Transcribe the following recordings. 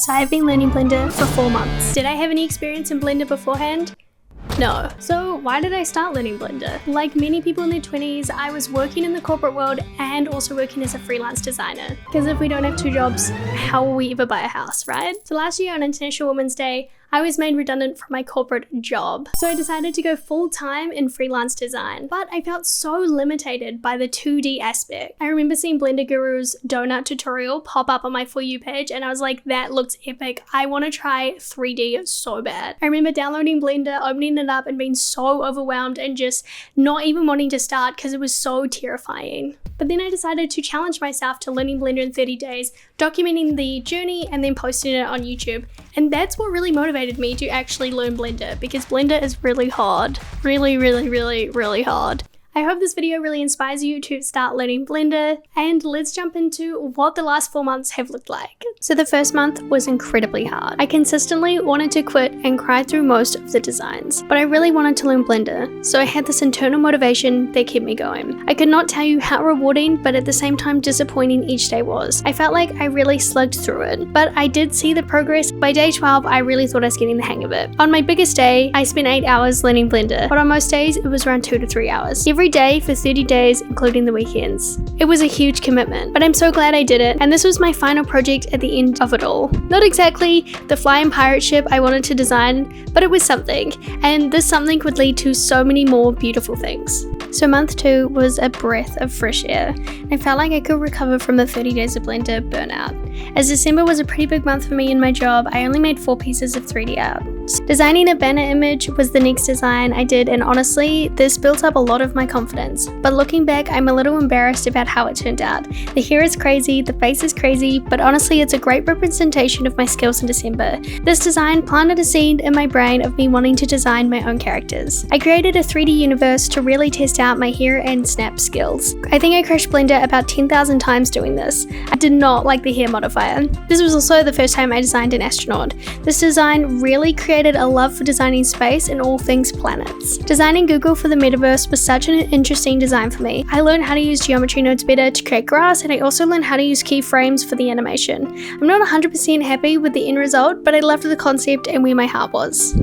So I've been learning Blender for 4 months. Did I have any experience in Blender beforehand? No. So why did I start learning Blender? Like many people in their 20s, I was working in the corporate world and also working as a freelance designer. Because if we don't have 2 jobs, how will we ever buy a house, right? So last year on International Women's Day, I was made redundant from my corporate job. So I decided to go full-time in freelance design, but I felt so limited by the 2D aspect. I remember seeing Blender Guru's donut tutorial pop up on my For You page and I was like, that looks epic. I want to try 3D so bad. I remember downloading Blender, opening it up and being so overwhelmed and just not even wanting to start because it was so terrifying. But then I decided to challenge myself to learning Blender in 30 days, documenting the journey and then posting it on YouTube. And that's what really motivated me to actually learn Blender, because Blender is really hard. Really hard. I hope this video really inspires you to start learning Blender, and let's jump into what the last 4 months have looked like. So the first month was incredibly hard. I consistently wanted to quit and cry through most of the designs, but I really wanted to learn Blender, so I had this internal motivation that kept me going. I could not tell you how rewarding, but at the same time disappointing each day was. I felt like I really slugged through it, but I did see the progress. By day 12, I really thought I was getting the hang of it. On my biggest day, I spent 8 hours learning Blender, but on most days, it was around 2 to 3 hours. Every day for 30 days, including the weekends. It was a huge commitment, but I'm so glad I did it, and this was my final project at the end of it all. Not exactly the flying pirate ship I wanted to design, but it was something, and this something would lead to so many more beautiful things. So month 2 was a breath of fresh air. I felt like I could recover from the 30 days of Blender burnout. As December was a pretty big month for me in my job, I only made 4 pieces of 3D art. Designing a banner image was the next design I did, and honestly, this built up a lot of my confidence. But looking back, I'm a little embarrassed about how it turned out. The hair is crazy, the face is crazy, but honestly, it's a great representation of my skills in December. This design planted a seed in my brain of me wanting to design my own characters. I created a 3D universe to really test out my hair and snap skills. I think I crashed Blender about 10,000 times doing this. I did not like the hair modifier. This was also the first time I designed an astronaut. This design really created a love for designing space and all things planets. Designing Google for the metaverse was such an interesting design for me. I learned how to use geometry nodes better to create grass, and I also learned how to use keyframes for the animation. I'm not 100% happy with the end result, but I loved the concept and where my heart was.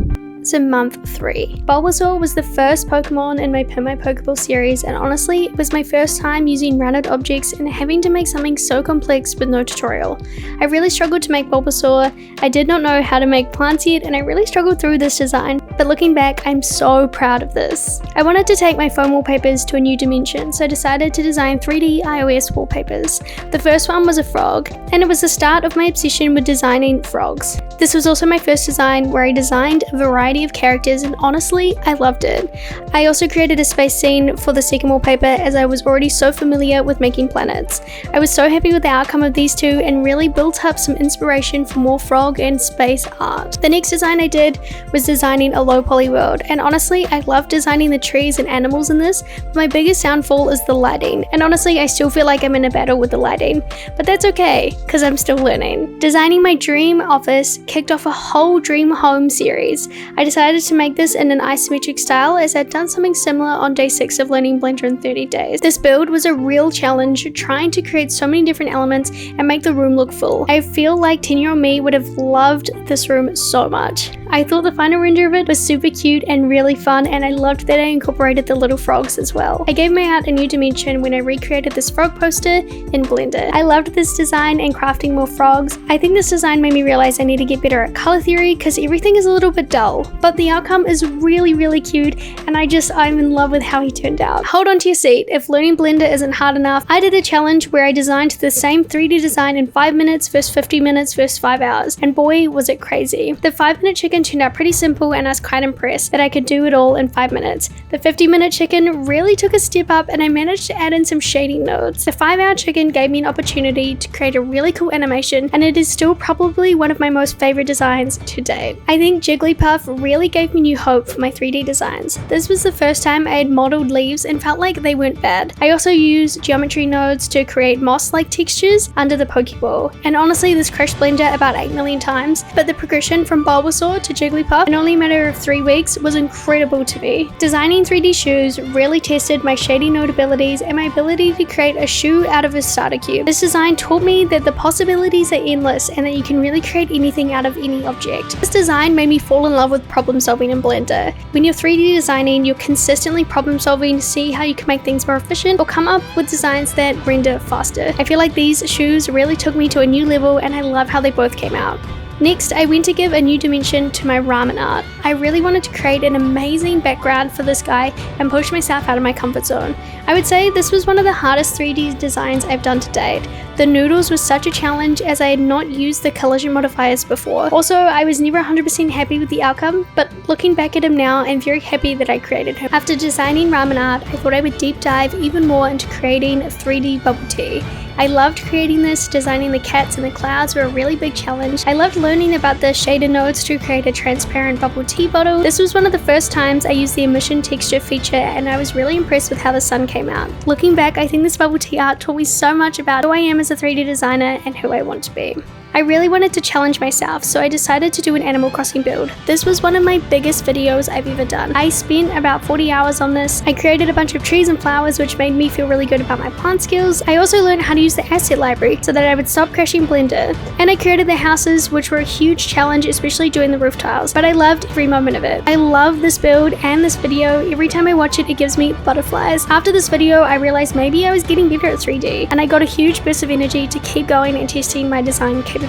So month 3. Bulbasaur was the first Pokemon in my Pin My Pokeball series, and honestly, it was my first time using rounded objects and having to make something so complex with no tutorial. I really struggled to make Bulbasaur. I did not know how to make plants yet, and I really struggled through this design, but looking back, I'm so proud of this. I wanted to take my phone wallpapers to a new dimension, so I decided to design 3D iOS wallpapers. The first one was a frog, and it was the start of my obsession with designing frogs. This was also my first design where I designed a variety of characters, and honestly, I loved it. I also created a space scene for the second wallpaper as I was already so familiar with making planets. I was so happy with the outcome of these 2 and really built up some inspiration for more frog and space art. The next design I did was designing a low poly world, and honestly, I love designing the trees and animals in this, but my biggest downfall is the lighting, and honestly, I still feel like I'm in a battle with the lighting, but that's okay, because I'm still learning. Designing my dream office kicked off a whole dream home series. I decided to make this in an isometric style as I'd done something similar on day 6 of learning Blender in 30 days. This build was a real challenge, trying to create so many different elements and make the room look full. I feel like 10-year-old me would have loved this room so much. I thought the final render of it was super cute and really fun, and I loved that I incorporated the little frogs as well. I gave my art a new dimension when I recreated this frog poster in Blender. I loved this design and crafting more frogs. I think this design made me realize I need to get better at color theory because everything is a little bit dull, but the outcome is really cute, and I'm in love with how he turned out. Hold on to your seat. If learning Blender isn't hard enough, I did a challenge where I designed the same 3D design in 5 minutes versus 50 minutes versus 5 hours, and boy was it crazy. The 5-minute chicken turned out pretty simple, and I was quite impressed that I could do it all in 5 minutes. The 50-minute chicken really took a step up, and I managed to add in some shading nodes. The 5-hour chicken gave me an opportunity to create a really cool animation, and it is still probably one of my most favorite designs to date. I think Jigglypuff really gave me new hope for my 3D designs. This was the first time I had modeled leaves and felt like they weren't bad. I also used geometry nodes to create moss-like textures under the Pokeball, and honestly, this crashed Blender about 8 million times, but the progression from Bulbasaur to Jigglypuff in only a matter of 3 weeks was incredible to me. Designing 3D shoes really tested my shading node abilities and my ability to create a shoe out of a starter cube. This design taught me that the possibilities are endless and that you can really create anything out of any object. This design made me fall in love with problem solving in Blender. When you're 3D designing, you're consistently problem solving to see how you can make things more efficient or come up with designs that render faster. I feel like these shoes really took me to a new level and I love how they both came out. Next, I went to give a new dimension to my ramen art. I really wanted to create an amazing background for this guy and push myself out of my comfort zone. I would say this was one of the hardest 3D designs I've done to date. The noodles was such a challenge as I had not used the collision modifiers before. Also, I was never 100% happy with the outcome, but looking back at him now, I'm very happy that I created him. After designing ramen art, I thought I would deep dive even more into creating 3D bubble tea. I loved creating this. Designing the cats and the clouds were a really big challenge. I loved learning about the shader nodes to create a transparent bubble tea bottle. This was one of the first times I used the emission texture feature and I was really impressed with how the sun came out. Looking back, I think this bubble tea art taught me so much about who I am as a 3D designer and who I want to be. I really wanted to challenge myself, so I decided to do an Animal Crossing build. This was one of my biggest videos I've ever done. I spent about 40 hours on this. I created a bunch of trees and flowers, which made me feel really good about my plant skills. I also learned how to use the asset library so that I would stop crashing Blender. And I created the houses, which were a huge challenge, especially doing the roof tiles, but I loved every moment of it. I love this build and this video. Every time I watch it, it gives me butterflies. After this video, I realized maybe I was getting better at 3D, and I got a huge burst of energy to keep going and testing my design capabilities.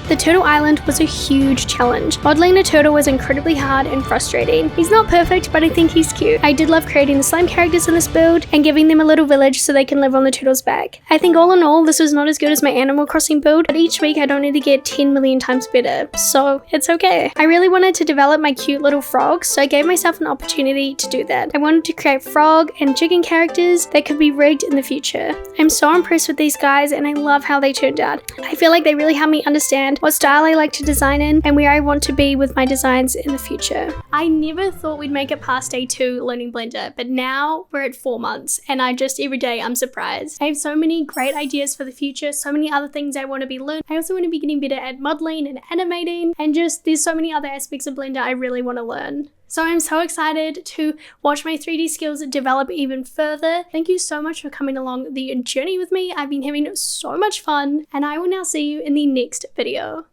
The Turtle Island was a huge challenge. Modeling a turtle was incredibly hard and frustrating. He's not perfect, but I think he's cute. I did love creating the slime characters in this build and giving them a little village so they can live on the turtle's back. I think all in all, this was not as good as my Animal Crossing build, but each week I don't need to get 10 million times better, so it's okay. I really wanted to develop my cute little frogs, so I gave myself an opportunity to do that. I wanted to create frog and chicken characters that could be rigged in the future. I'm so impressed with these guys and I love how they turned out. I feel like they really helped me understand what style I like to design in and where I want to be with my designs in the future. I never thought we'd make it past day 2 learning Blender, but now we're at 4 months and every day I'm surprised. I have so many great ideas for the future, so many other things I want to be learning. I also want to be getting better at modeling and animating, and just there's so many other aspects of Blender I really want to learn. So I'm so excited to watch my 3D skills develop even further. Thank you so much for coming along the journey with me. I've been having so much fun, and I will now see you in the next video.